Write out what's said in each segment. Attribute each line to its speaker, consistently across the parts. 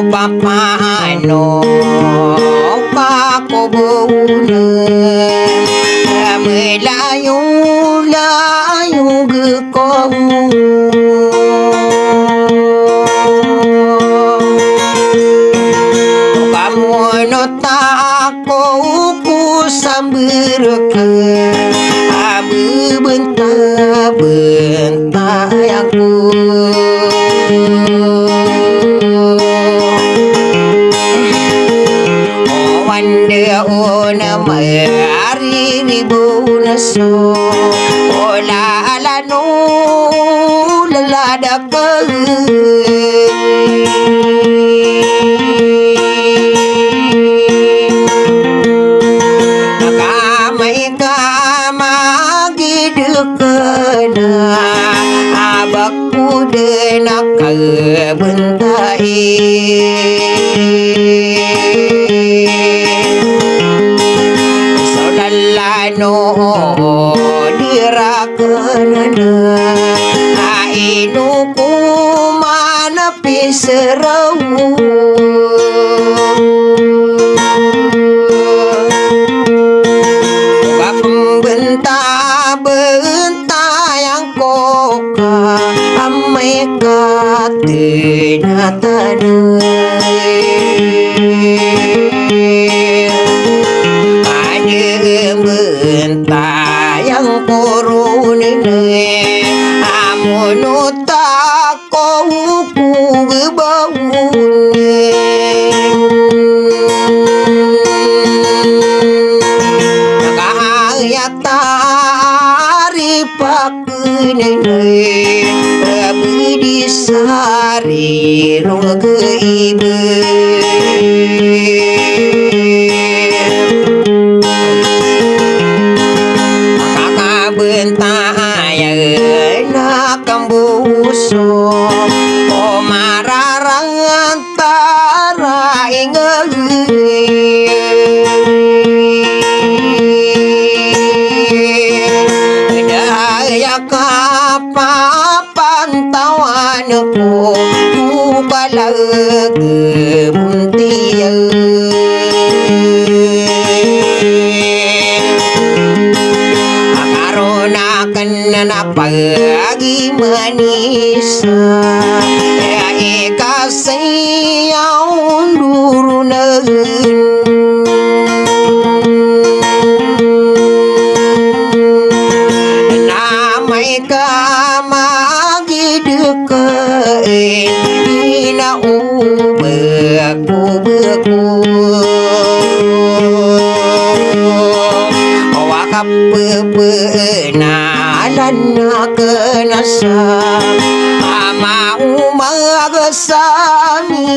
Speaker 1: Papano pakobuna melayu layu gekau kamu nota aku samberke abu bentar aku una mari ribuna so ola ala no la da ka kamai kama gidukana abakku denak bentai no dirakanana ainu kumana piserau benta yang koka amai katena yang korun ini amun tak kau bangun kaya taripak ini berdisari rong keibe bentaya nak kambuso o mararang tara ingat daya kapapan tawanku balag muntiya na pagi manis ya kasih yang durunan namai kamagi dekain ina beku wakap bebenalan kenasa mau magasami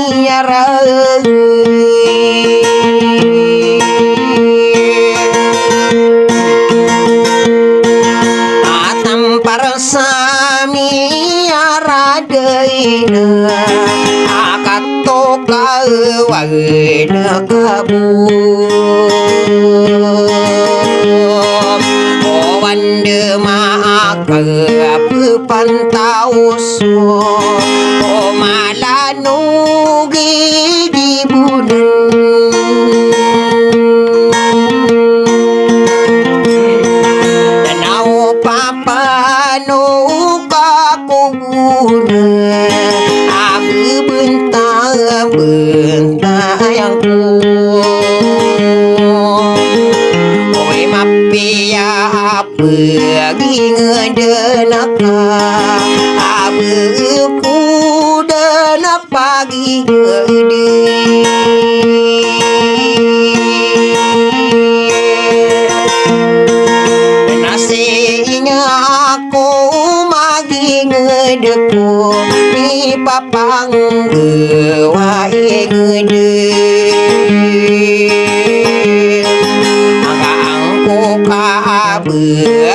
Speaker 1: tampar sami aradaina akato kawana kabu wande maka pantau so o malanu gigi budan danau papano kakubuna abu bentar yang pergi ngedenaka abeku denak pagi gede nasinya aku magi ngedeku di papang gewai gede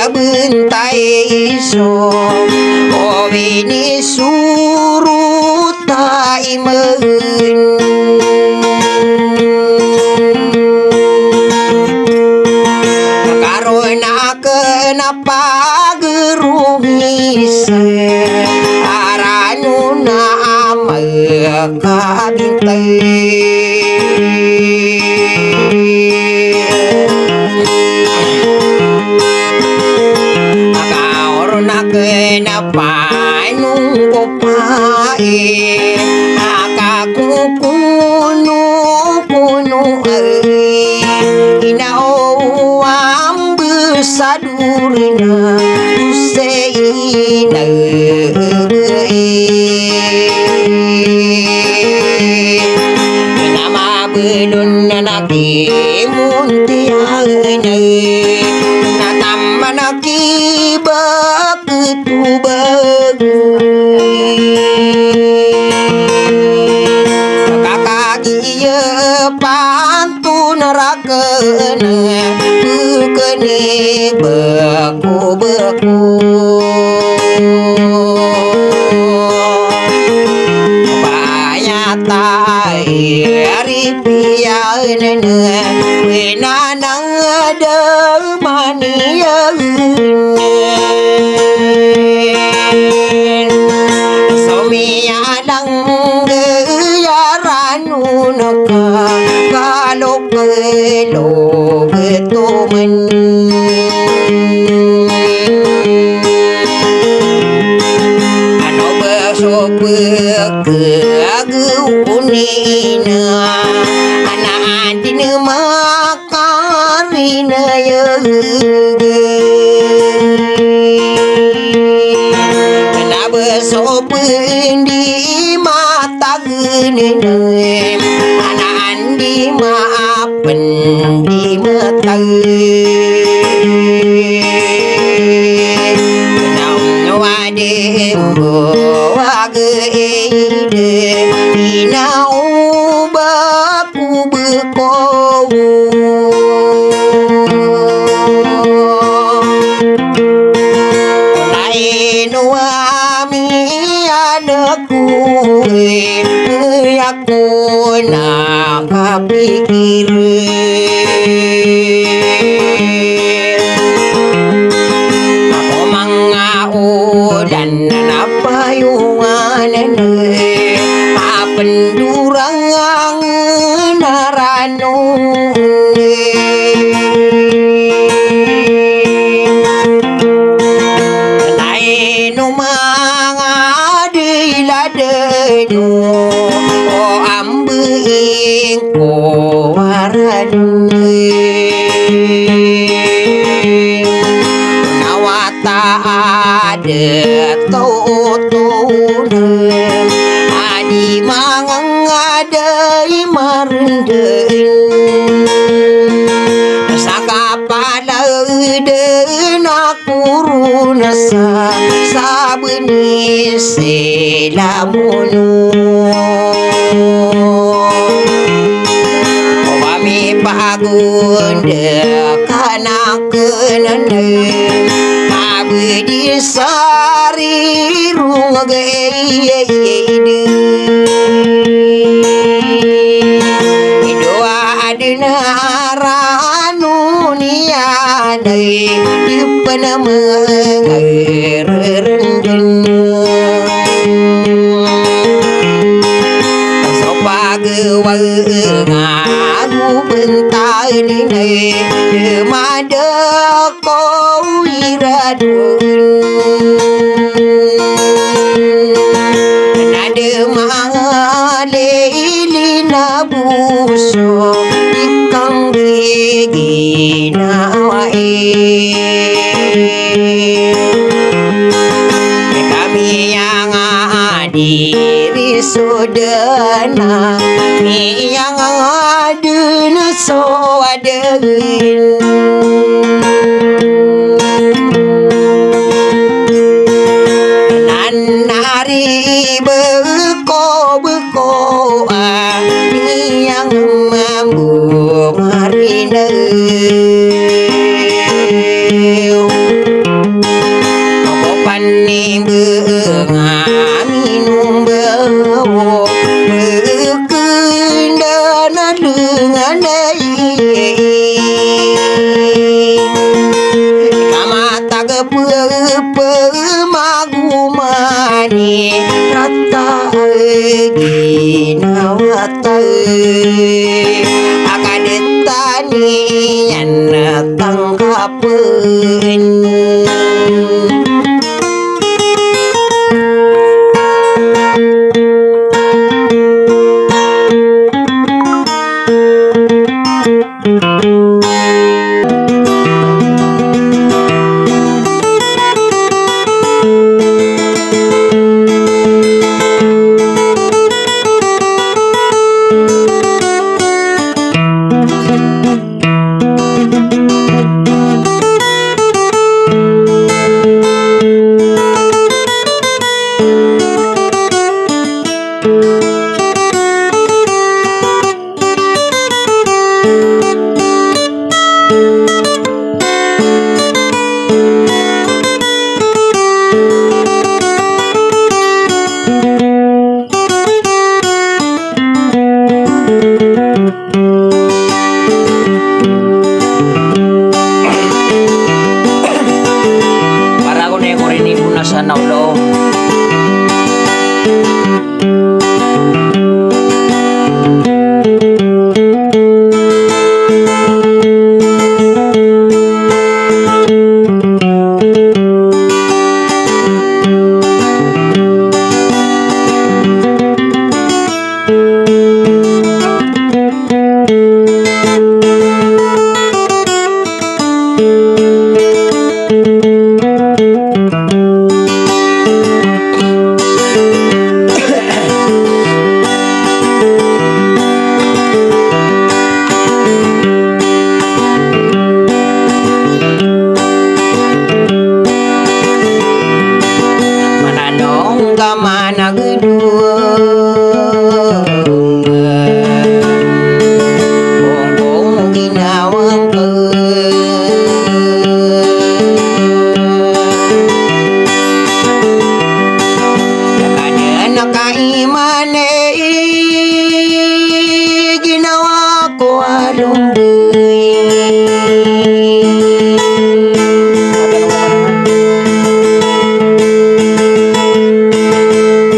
Speaker 1: bentai iso oh ini suruh taimen kenapa gerungis aranu nama kabinte kaurna kenapa nunggu pae akaku kunu inau ambesadurna useina nama bedun naki muntiana na tamanaki begitu kakak iya pantun rakena bukeni beku banyak tai ripiana wenanang ada mania somialang yaranu naka kalau kelo betumen ano besok ke agunina anak adina makarina ya sopendi mata genena anak andi maapen di mata kenau wade wageide inau baku bekou lain aku nak pikir aku mangau dan apa yuan pendurang naranu lain mangadiladenu nawata ada tau-tau adi mangang ada marenden sakapala den aku runasa sabeni selamunu pagunda kana kenane abdi sari rungeide doa adna ranu niade dipana mengerenden sopagewa bentar ini demada kau iradun nade maleli nabuso ikang gigi nawae kami yang adiri sudana mi yang aduna so adagin nanari beko ni yang mambu marina pani minum bawa berkendana dengan kamat
Speaker 2: Para ko na yung rin ipo na sa naulo.
Speaker 1: Mananong kamanagdung kung ginawang ko Nakada nakaiman ginawa ko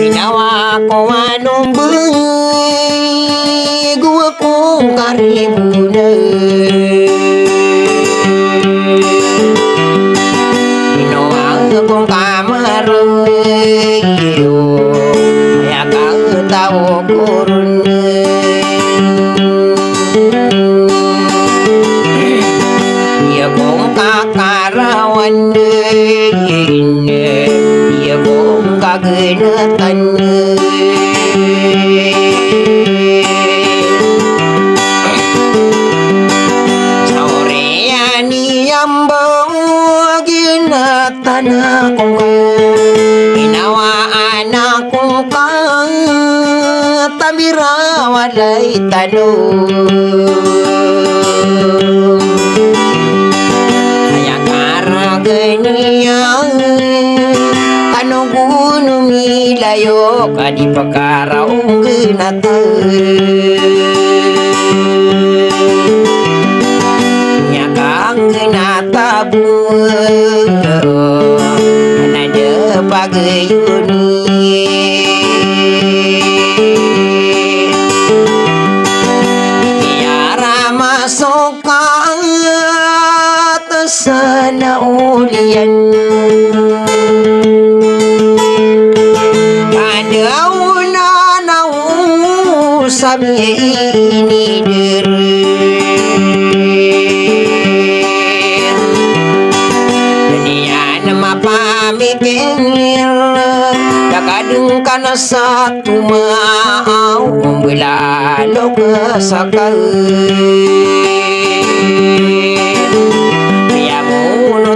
Speaker 1: Ginawa ko guwa kong karibunan Ginawa kong kamarayo Kaya tao ko rin Iya kong kakarawan Iya kong kagenatan Sorean iyambang ginatan akong Inawaan akong tabira walay tanong Kaya karaganiyan Tanong gunung ilayo Kadi pagkaraong ginatan Nya kang ginatabung Nada pagayuni Tiara masuk sana ulian Kada una nau sabi ini Denian mapamikir Kadang kana satu mau Belalo kesakal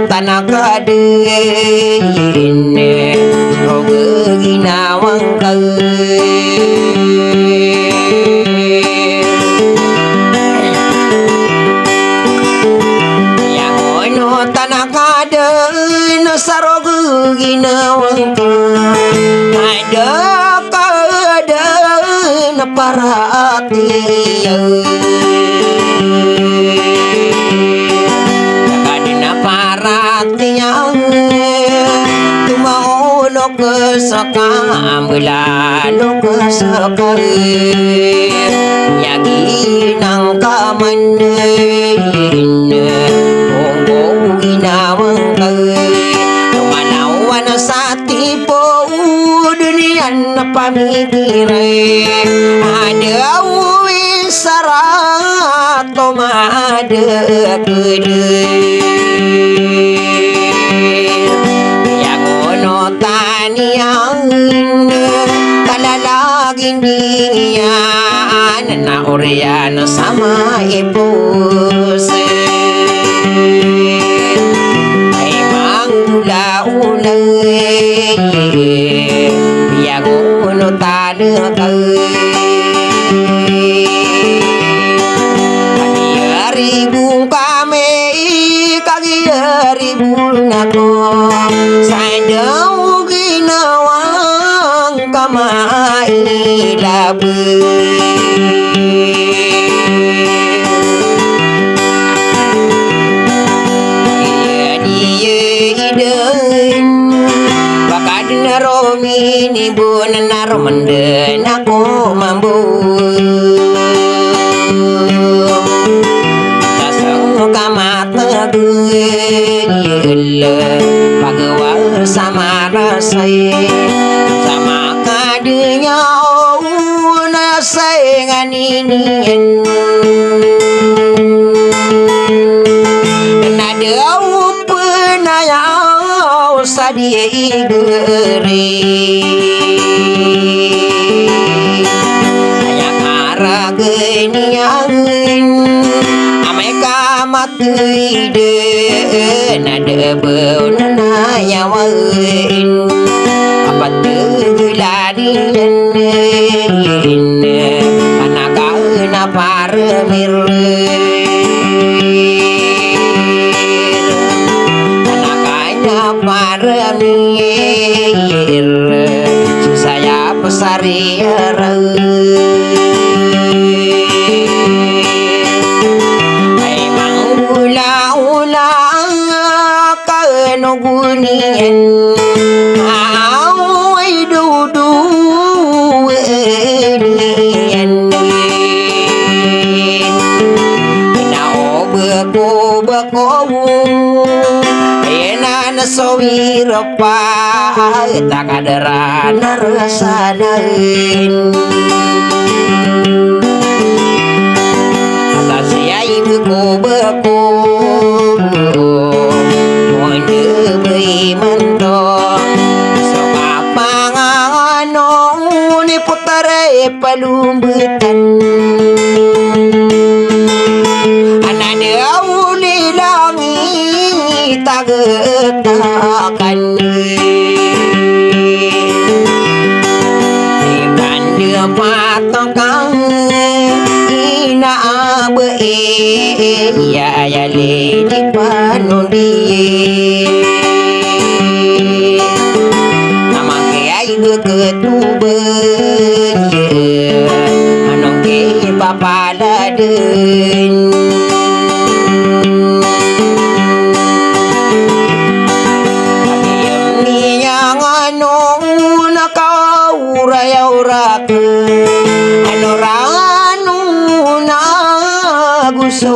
Speaker 1: Tanah kadin Roga ginawang Yang ono tanah kadin Saroga ginawang Ada kadin para hati Paratiang tumaulo kesakam belalo kesakam Yagi nang kamanin Bonggo ginawang Tumanawan sa tipo Dunian na pamikirin Ada uwi sarat Tumada Yang ono tanian Kalalagin diyan Na orian sama ipus Ay manggula-ulay Yang ono tanakay Ribu kami kagiribun ako sa daw ginawang kamailaban bakad na romini bunan na romanden ako mambu kamatagil pagawa sama rasay sama kadinya na sayanganinian nadaw penayaw sa diigeri ayak aragenian matuide nada beuna yawain apa teguladian anakana parmir anakana parmir saya pesariar gunian awai dudu nian nao beko ena nasawir pa takadara narasanain atas yai beko palumbutan anada uli langit tagatakan ibanda patokang ina abe ya ayale di panundi nama kiai ketubun anong ipapaladin pagiyam niyang anong nakaurayaw-rak ano rano na gusto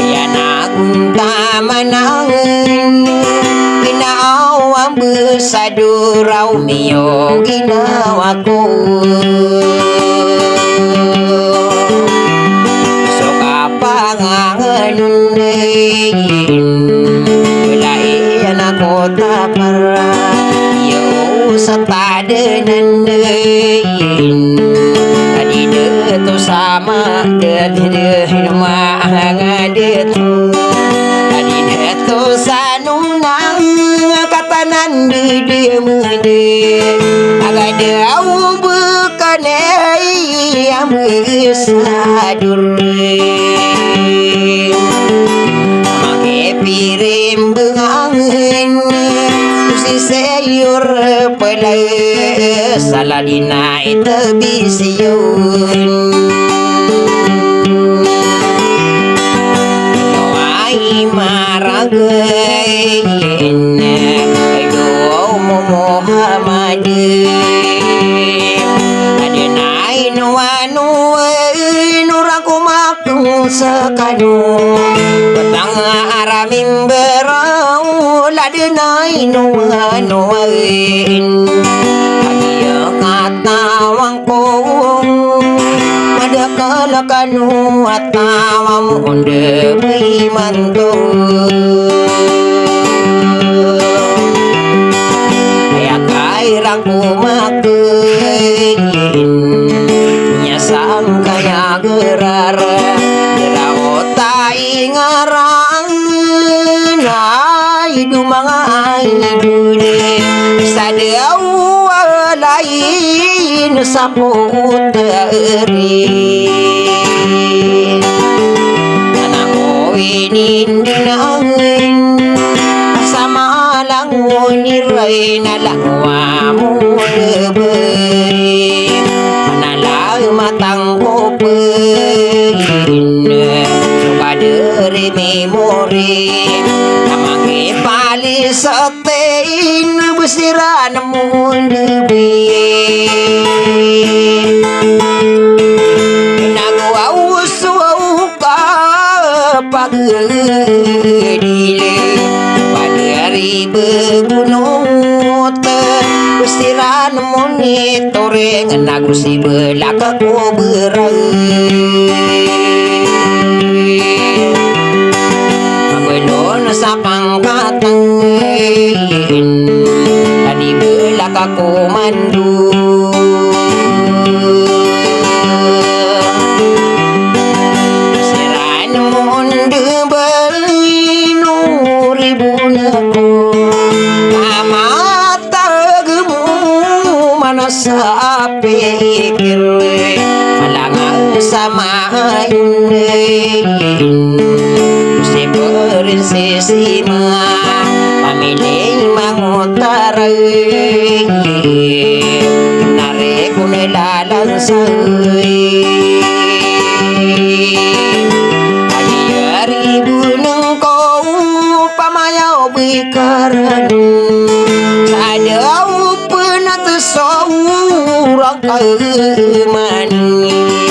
Speaker 1: yan akong tamanangin besadurau mio ginawa ko suka panganganunin wilayan ako tapara yo sa tadanan tadi deto sama detin mga deto tadi deto sa nunang katanan di mudi agak daw bekanai yang besadur make pirim bengangin si sayur pelai saladina itu bisiun noai maragain Muhammad adenai nuanu nuraku makung sekadu petang aramim berau ladenai nuanu agia kata wangkong ada kalakanu atawam unde bimantu irangku makin nyasang kaya gerar gerautai ngarang nai dumangai dude sadeu lain saputeri nindinahin sama lang uniray na langwa mo lebay manalang matang kopain suka dari memori namangi pali sa tein besira namun lebay pagdile padari begunung ustiran monitoring nagusi belaka ko berai belon sa pangkatan tadi belaka ko mandu sa pikir malangang samain si bersisima pamilih mangutaray narik ko nilalansay ayari bunang ko pamayaw bikaran sa daw seorang manis